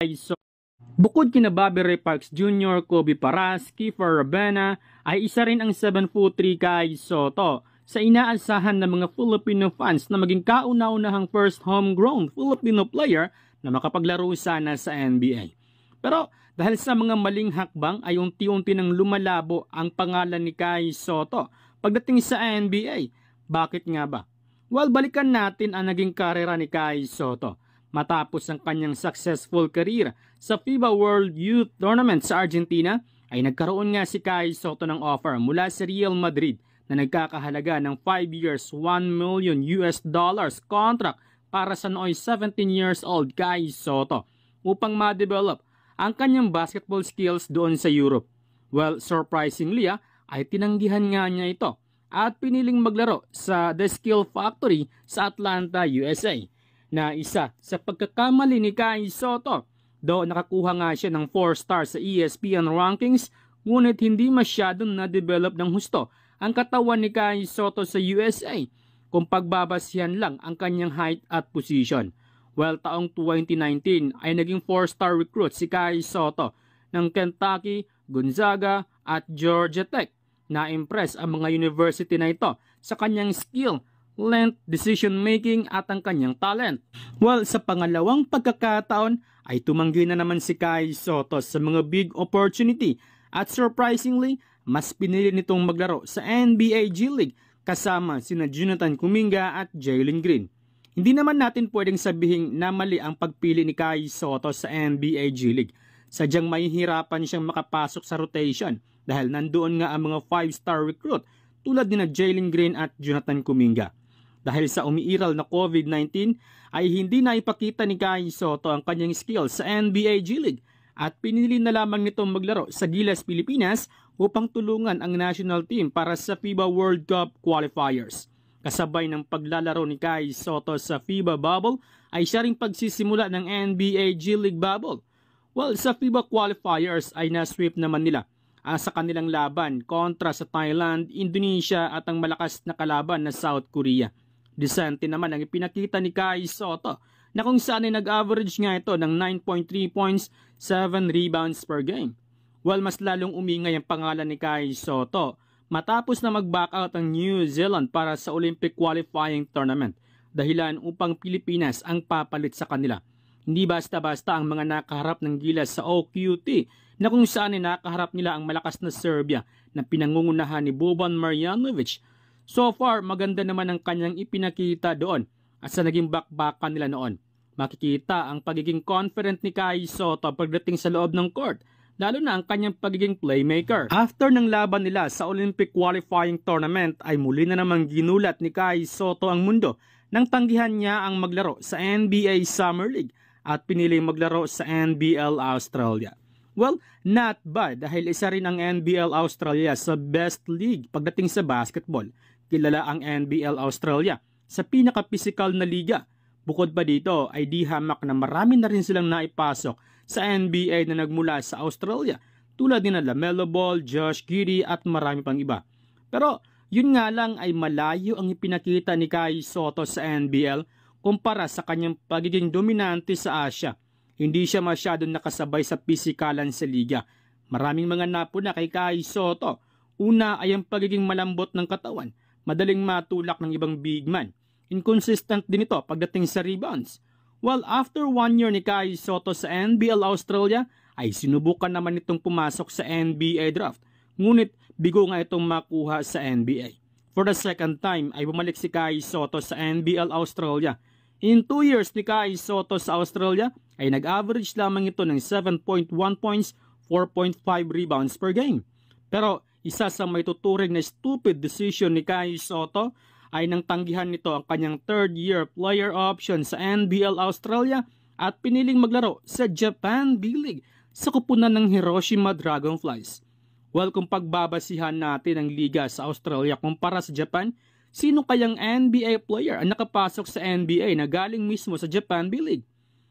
Kai Soto. Bukod kina Bobby Ray Parks Jr., Kobe Paras, Kiefer Rabena, ay isa rin ang 7'3" Kai Soto sa inaasahan ng mga Filipino fans na maging kauna-unahang first homegrown Filipino player na makapaglaro sana sa NBA. Pero dahil sa mga maling hakbang ay unti-unti nang lumalabo ang pangalan ni Kai Soto pagdating sa NBA. Bakit nga ba? Well, balikan natin ang naging karera ni Kai Soto. Matapos ang kanyang successful career sa FIBA World Youth Tournament sa Argentina, ay nagkaroon nga si Kai Soto ng offer mula sa Real Madrid na nagkakahalaga ng 5 years, $1 million contract para sa nooy 17 years old Kai Soto upang ma-develop ang kanyang basketball skills doon sa Europe. Well, surprisingly ay tinanggihan nga niya ito at piniling maglaro sa The Skill Factory sa Atlanta, USA. Na isa sa pagkakamali ni Kai Soto, do nakakuha nga siya ng 4-star sa ESPN rankings, ngunit hindi masyadong na-develop ng husto ang katawan ni Kai Soto sa USA kung pagbabasyan lang ang kanyang height at position. Well, taong 2019 ay naging 4-star recruit si Kai Soto ng Kentucky, Gonzaga at Georgia Tech. Na-impress ang mga university na ito sa kanyang skill, length, decision-making at ang kanyang talent. Well, sa pangalawang pagkakataon ay tumanggi na naman si Kai Soto sa mga big opportunity at surprisingly, mas pinili nitong maglaro sa NBA G League kasama sina Jonathan Kuminga at Jalen Green. Hindi naman natin pwedeng sabihin na mali ang pagpili ni Kai Soto sa NBA G League. Sadyang mahihirapan siyang makapasok sa rotation dahil nandoon nga ang mga 5-star recruit tulad ni Jalen Green at Jonathan Kuminga. Dahil sa umiiral na COVID-19 ay hindi na ipakita ni Kai Soto ang kanyang skills sa NBA G League at pinili na lamang nitong maglaro sa Gilas, Pilipinas upang tulungan ang national team para sa FIBA World Cup qualifiers. Kasabay ng paglalaro ni Kai Soto sa FIBA Bubble ay siya ring pagsisimula ng NBA G League Bubble. Well, sa FIBA qualifiers ay na-sweep naman nila sa kanilang laban kontra sa Thailand, Indonesia at ang malakas na kalaban na South Korea. Decente naman ang ipinakita ni Kai Soto na kung saan ay nag-average nga ito ng 9.3 points, 7 rebounds per game. Well, mas lalong umingay ang pangalan ni Kai Soto matapos na mag-back out ang New Zealand para sa Olympic qualifying tournament, dahilan upang Pilipinas ang papalit sa kanila. Hindi basta-basta ang mga nakaharap ng Gilas sa OQT na kung saan ay nakaharap nila ang malakas na Serbia na pinangungunahan ni Boban Marjanovic. So far, maganda naman ang kanyang ipinakita doon at sa naging bakbakan nila noon. Makikita ang pagiging confident ni Kai Soto pagdating sa loob ng court, lalo na ang kanyang pagiging playmaker. After ng laban nila sa Olympic qualifying tournament ay muli na namang ginulat ni Kai Soto ang mundo nang tanggihan niya ang maglaro sa NBA Summer League at piniling maglaro sa NBL Australia. Well, not bad dahil isa rin ang NBL Australia sa best league pagdating sa basketball. Kilala ang NBL Australia sa pinaka-physical na liga. Bukod pa dito ay di hamak na marami na rin silang naipasok sa NBA na nagmula sa Australia tulad ni LaMelo Ball, Josh Giddey at marami pang iba. Pero yun nga lang ay malayo ang ipinakita ni Kai Soto sa NBL kumpara sa kanyang pagiging dominante sa Asia. Hindi siya masyadong nakasabay sa pisikalan sa liga. Maraming mga napuna kay Kai Soto. Una ay ang pagiging malambot ng katawan, madaling matulak ng ibang big man. Inconsistent din ito pagdating sa rebounds. Well, after 1 year ni Kai Soto sa NBL Australia, ay sinubukan naman itong pumasok sa NBA draft. Ngunit bigo nga itong makuha sa NBA. For the second time ay bumalik si Kai Soto sa NBL Australia. In 2 years ni Kai Soto sa Australia, ay nag-average lamang ito ng 7.1 points, 4.5 rebounds per game. Pero isa sa may tuturing na stupid decision ni Kai Soto ay nang tanggihan nito ang kanyang third-year player option sa NBL Australia at piniling maglaro sa Japan B-League sa kupunan ng Hiroshima Dragonflies. Well, kung pagbabasihan natin ang liga sa Australia kumpara sa Japan, sino kayang NBA player ang nakapasok sa NBA na galing mismo sa Japan B-League?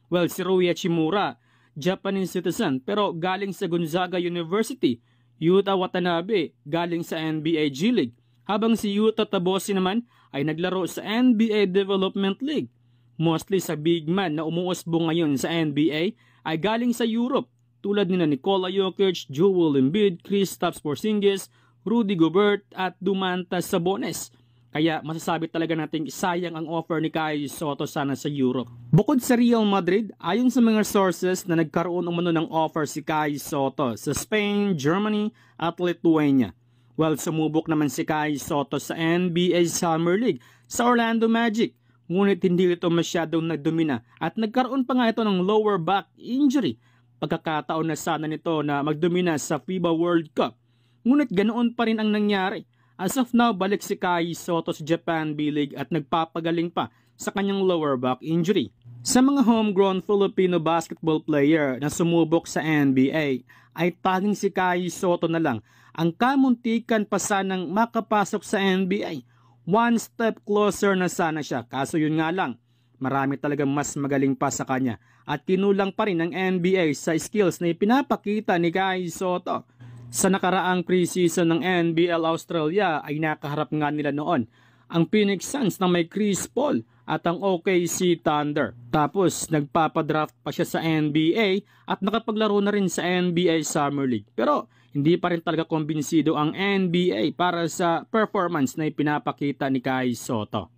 Well, si Rui Hachimura, Japanese citizen pero galing sa Gonzaga University. Yuta Watanabe, galing sa NBA G League. Habang si Yuta Tabosi naman ay naglaro sa NBA Development League. Mostly sa big man na umuusbong ngayon sa NBA ay galing sa Europe tulad nina Nikola Jokic, Joel Embiid, Kristaps Porzingis, Rudy Gobert at Domantas Sabonis. Kaya masasabi talaga nating sayang ang offer ni Kai Sotto sana sa Europe. Bukod sa Real Madrid, ayon sa mga sources na nagkaroon umano ng offer si Kai Sotto sa Spain, Germany at Lithuania. Well, sumubok naman si Kai Sotto sa NBA Summer League sa Orlando Magic. Ngunit hindi ito masyadong nagdomina at nagkaroon pa nga ito ng lower back injury. Pagkakataon na sana nito na magdomina sa FIBA World Cup. Ngunit ganoon pa rin ang nangyari. As of now, balik si Kai Sotto sa Japan B-League at nagpapagaling pa sa kanyang lower back injury. Sa mga homegrown Filipino basketball player na sumubok sa NBA, ay tanging si Kai Sotto na lang ang kamuntikan pa sanang makapasok sa NBA. One step closer na sana siya, kaso yun nga lang, marami talagang mas magaling pa sa kanya at kinulang pa rin ng NBA sa skills na ipinapakita ni Kai Sotto. Sa nakaraang preseason ng NBL Australia ay nakaharap nga nila noon ang Phoenix Suns na may Chris Paul at ang OKC Thunder. Tapos nagpapadraft pa siya sa NBA at nakapaglaro na rin sa NBA Summer League. Pero hindi pa rin talaga kumbinsido ang NBA para sa performance na ipinapakita ni Kai Sotto.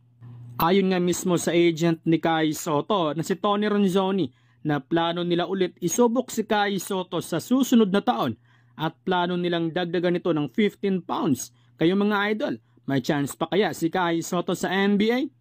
Ayon nga mismo sa agent ni Kai Sotto na si Tony Ronzoni na plano nila ulit isubok si Kai Sotto sa susunod na taon at plano nilang dagdagan ito ng 15 pounds. Kayo mga idol, may chance pa kaya si Kai Sotto sa NBA?